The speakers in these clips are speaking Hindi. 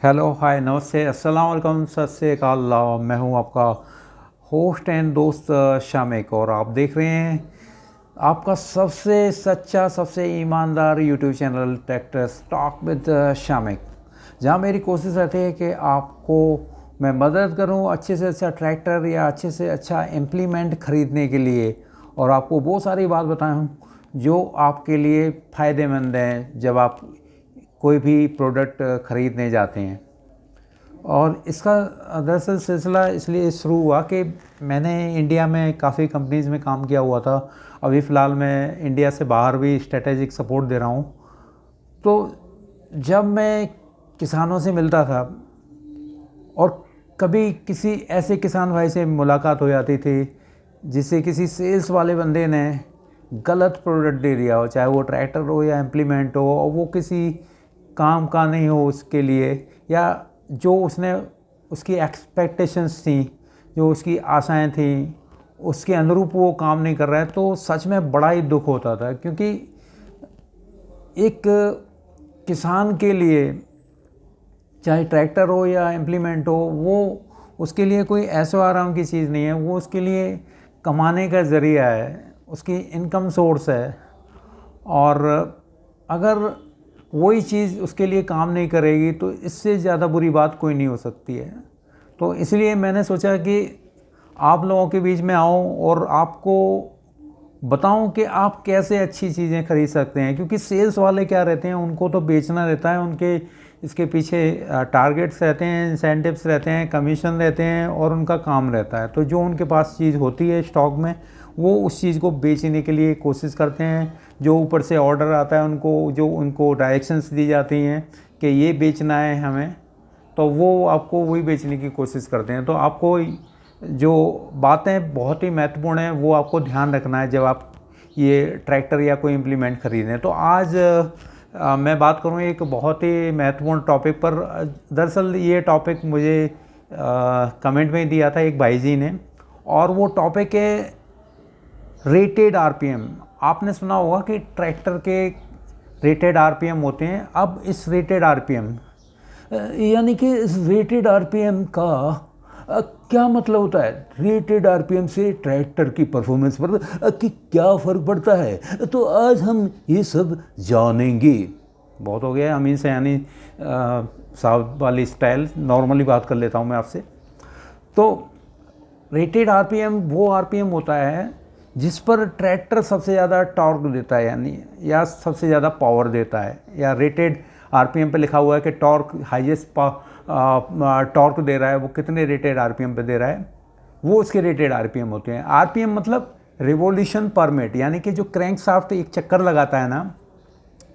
हेलो हाय नमस्ते अस्सलाम वालेकुम सत श्री अकाल। मैं हूं आपका होस्ट एंड दोस्त शामिक और आप देख रहे हैं आपका सबसे सच्चा सबसे ईमानदार YouTube channel tractor talk with Shamik, जहां मेरी कोशिश रहती है कि आपको मैं मदद करूं अच्छे से अच्छा ट्रैक्टर या अच्छे से अच्छा इम्प्लीमेंट ख़रीदने के लिए, और आपको वो सारी बात बताऊं जो आपके लिए फ़ायदेमंद हैं जब आप कोई भी प्रोडक्ट ख़रीदने जाते हैं। और इसका दरअसल सिलसिला इसलिए शुरू हुआ कि मैंने इंडिया में काफ़ी कंपनीज़ में काम किया हुआ था। अभी फ़िलहाल मैं इंडिया से बाहर भी स्ट्रेटेजिक सपोर्ट दे रहा हूँ। तो जब मैं किसानों से मिलता था और कभी किसी ऐसे किसान भाई से मुलाकात हो जाती थी जिसे किसी सेल्स वाले बंदे ने गलत प्रोडक्ट दे दिया हो, चाहे वो ट्रैक्टर हो या इम्प्लीमेंट हो, और वो किसी काम का नहीं हो उसके लिए, या जो उसने उसकी एक्सपेक्टेशंस थी, जो उसकी आशाएं थी, उसके अनुरूप वो काम नहीं कर रहा है, तो सच में बड़ा ही दुख होता था। क्योंकि एक किसान के लिए चाहे ट्रैक्टर हो या इम्प्लीमेंट हो, वो उसके लिए कोई ऐशो आराम की चीज़ नहीं है, वो उसके लिए कमाने का ज़रिया है, उसकी इनकम सोर्स है। और अगर वही चीज़ उसके लिए काम नहीं करेगी तो इससे ज़्यादा बुरी बात कोई नहीं हो सकती है। तो इसलिए मैंने सोचा कि आप लोगों के बीच में आऊँ और आपको बताऊं कि आप कैसे अच्छी चीज़ें खरीद सकते हैं। क्योंकि सेल्स वाले क्या रहते हैं, उनको तो बेचना रहता है, उनके इसके पीछे टारगेट्स रहते हैं, इंसेंटिव्स रहते हैं, कमीशन रहते हैं और उनका काम रहता है। तो जो उनके पास चीज़ होती है स्टॉक में, वो उस चीज़ को बेचने के लिए कोशिश करते हैं। जो ऊपर से ऑर्डर आता है उनको, जो उनको डायरेक्शंस दी जाती हैं कि ये बेचना है हमें, तो वो आपको वही बेचने की कोशिश करते हैं। तो आपको जो बातें बहुत ही महत्वपूर्ण हैं वो आपको ध्यान रखना है जब आप ये ट्रैक्टर या कोई इम्प्लीमेंट ख़रीदें। तो आज मैं बात करूँ एक बहुत ही महत्वपूर्ण टॉपिक पर। दरअसल ये टॉपिक मुझे कमेंट में दिया था एक भाई जी ने, और वो टॉपिक है रेटेड आरपीएम। आपने सुना होगा कि ट्रैक्टर के रेटेड आरपीएम होते हैं। अब इस रेटेड आरपीएम यानी कि इस रेटेड आरपीएम का क्या मतलब होता है? रेटेड आरपीएम से ट्रैक्टर की परफॉर्मेंस पर कि क्या फ़र्क पड़ता है? तो आज हम ये सब जानेंगे। बहुत हो गया अमीन सयानी साहब वाली स्टाइल, नॉर्मली बात कर लेता हूँ मैं आपसे। तो रेटेड आरपीएम वो आरपीएम होता है जिस पर ट्रैक्टर सबसे ज़्यादा टॉर्क देता है, यानी या सबसे ज़्यादा पावर देता है। या रेटेड आरपीएम पे लिखा हुआ है कि टॉर्क हाईएस्ट टॉर्क दे रहा है, वो कितने रेटेड आरपीएम पे दे रहा है, वो उसके रेटेड आरपीएम होते हैं। आरपीएम मतलब रिवोल्यूशन पर मिनट, यानी कि जो क्रैंक शाफ्ट एक चक्कर लगाता है ना,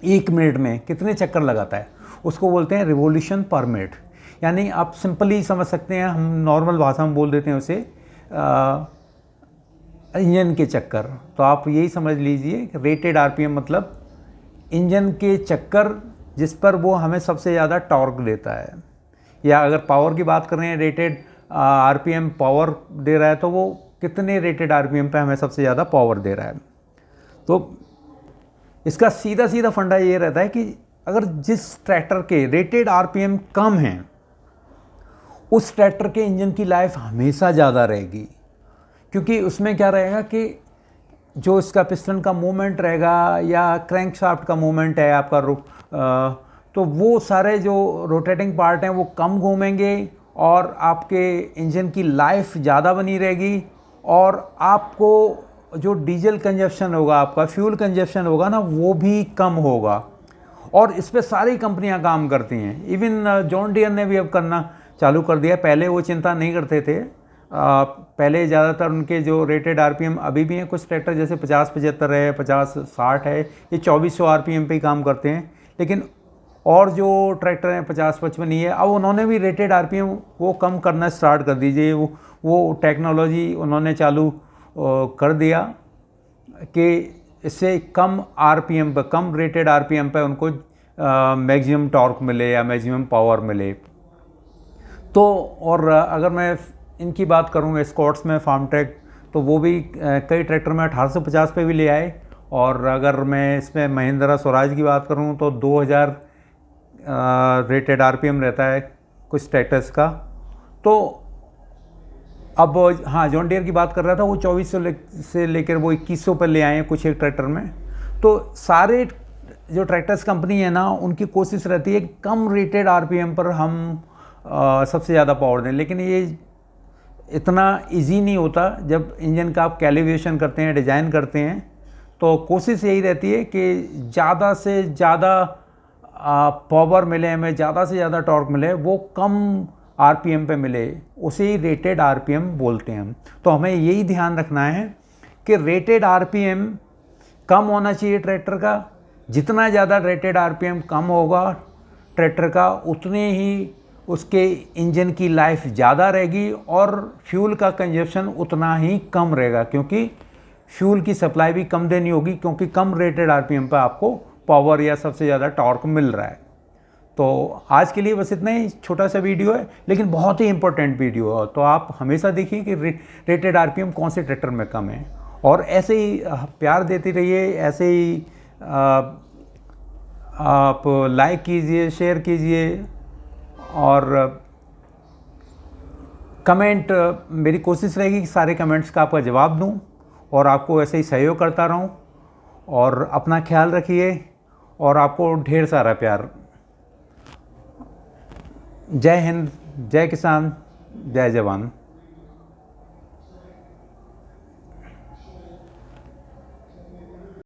1 मिनट में कितने चक्कर लगाता है, उसको बोलते हैं रिवोल्यूशन पर मिनट। यानी आप सिंपली समझ सकते हैं, हम नॉर्मल भाषा में बोल देते हैं उसे इंजन के चक्कर। तो आप यही समझ लीजिए रेटेड आरपीएम मतलब इंजन के चक्कर जिस पर वो हमें सबसे ज़्यादा टॉर्क देता है। या अगर पावर की बात कर रहे हैं, रेटेड आरपीएम पावर दे रहा है, तो वो कितने रेटेड आरपीएम पे हमें सबसे ज़्यादा पावर दे रहा है। तो इसका सीधा सीधा फंडा ये रहता है कि अगर जिस ट्रैक्टर के रेटेड आरपीएम कम हैं, उस ट्रैक्टर के इंजन की लाइफ हमेशा ज़्यादा रहेगी। क्योंकि उसमें क्या रहेगा कि जो इसका पिस्टन का मूवमेंट रहेगा या क्रैंक शाफ्ट का मूवमेंट है आपका, तो वो सारे जो रोटेटिंग पार्ट हैं वो कम घूमेंगे और आपके इंजन की लाइफ ज़्यादा बनी रहेगी। और आपको जो डीजल कंजप्शन होगा, आपका फ्यूल कंजप्शन होगा ना, वो भी कम होगा। और इस पे सारी कंपनियां काम करती हैं। इवन जॉन डियर ने भी अब करना चालू कर दिया। पहले वो चिंता नहीं करते थे। पहले ज़्यादातर उनके जो रेटेड आरपीएम अभी भी हैं, कुछ ट्रैक्टर जैसे 50-75 है, 50-60 है, ये 2400 आरपीएम पे ही काम करते हैं। लेकिन और जो ट्रैक्टर हैं 50-55 ही है, अब उन्होंने भी रेटेड आरपीएम वो कम करना स्टार्ट कर दीजिए। वो टेक्नोलॉजी उन्होंने चालू कर दिया कि इससे कम आरपीएम पर, कम रेटेड आरपीएम पर उनको मैक्सिमम टॉर्क मिले या मैक्सिमम पावर मिले। तो और अगर मैं इनकी बात करूँ स्कॉट्स में फार्म ट्रैक, तो वो भी कई ट्रैक्टर में 1850 पे भी ले आए। और अगर मैं इसमें महिंद्रा स्वराज की बात करूँ तो 2000 रेटेड आरपीएम रहता है कुछ ट्रैक्टर्स का। तो अब हाँ, जॉन डियर की बात कर रहा था, वो 2400 से लेकर वो 2100 पर ले आए हैं कुछ एक ट्रैक्टर में। तो सारे जो ट्रैक्टर्स कंपनी है ना, उनकी कोशिश रहती है कि कम रेटेड आरपीएम पर हम सबसे ज़्यादा पावर दें, लेकिन ये इतना इजी नहीं होता। जब इंजन का आप कैलिब्रेशन करते हैं, डिज़ाइन करते हैं, तो कोशिश यही रहती है कि ज़्यादा से ज़्यादा पावर मिले हमें, ज़्यादा से ज़्यादा टॉर्क मिले, वो कम आरपीएम पे मिले, उसे ही रेटेड आरपीएम बोलते हैं हम। तो हमें यही ध्यान रखना है कि रेटेड आरपीएम कम होना चाहिए ट्रैक्टर का। जितना ज़्यादा रेटेड आरपीएम कम होगा ट्रैक्टर का, उतने ही उसके इंजन की लाइफ ज़्यादा रहेगी और फ्यूल का कंजप्शन उतना ही कम रहेगा, क्योंकि फ्यूल की सप्लाई भी कम देनी होगी, क्योंकि कम रेटेड आरपीएम पर आपको पावर या सबसे ज़्यादा टॉर्क मिल रहा है। तो आज के लिए बस इतना ही छोटा सा वीडियो है, लेकिन बहुत ही इंपॉर्टेंट वीडियो है। तो आप हमेशा देखिए कि रेटेड आरपीएम कौन से ट्रैक्टर में कम है, और ऐसे ही प्यार देते रहिए। ऐसे ही आप लाइक कीजिए, शेयर कीजिए और कमेंट। मेरी कोशिश रहेगी कि सारे कमेंट्स का आपका जवाब दूं और आपको ऐसे ही सहयोग करता रहूं। और अपना ख्याल रखिए और आपको ढेर सारा प्यार। जय हिंद, जय किसान, जय जवान।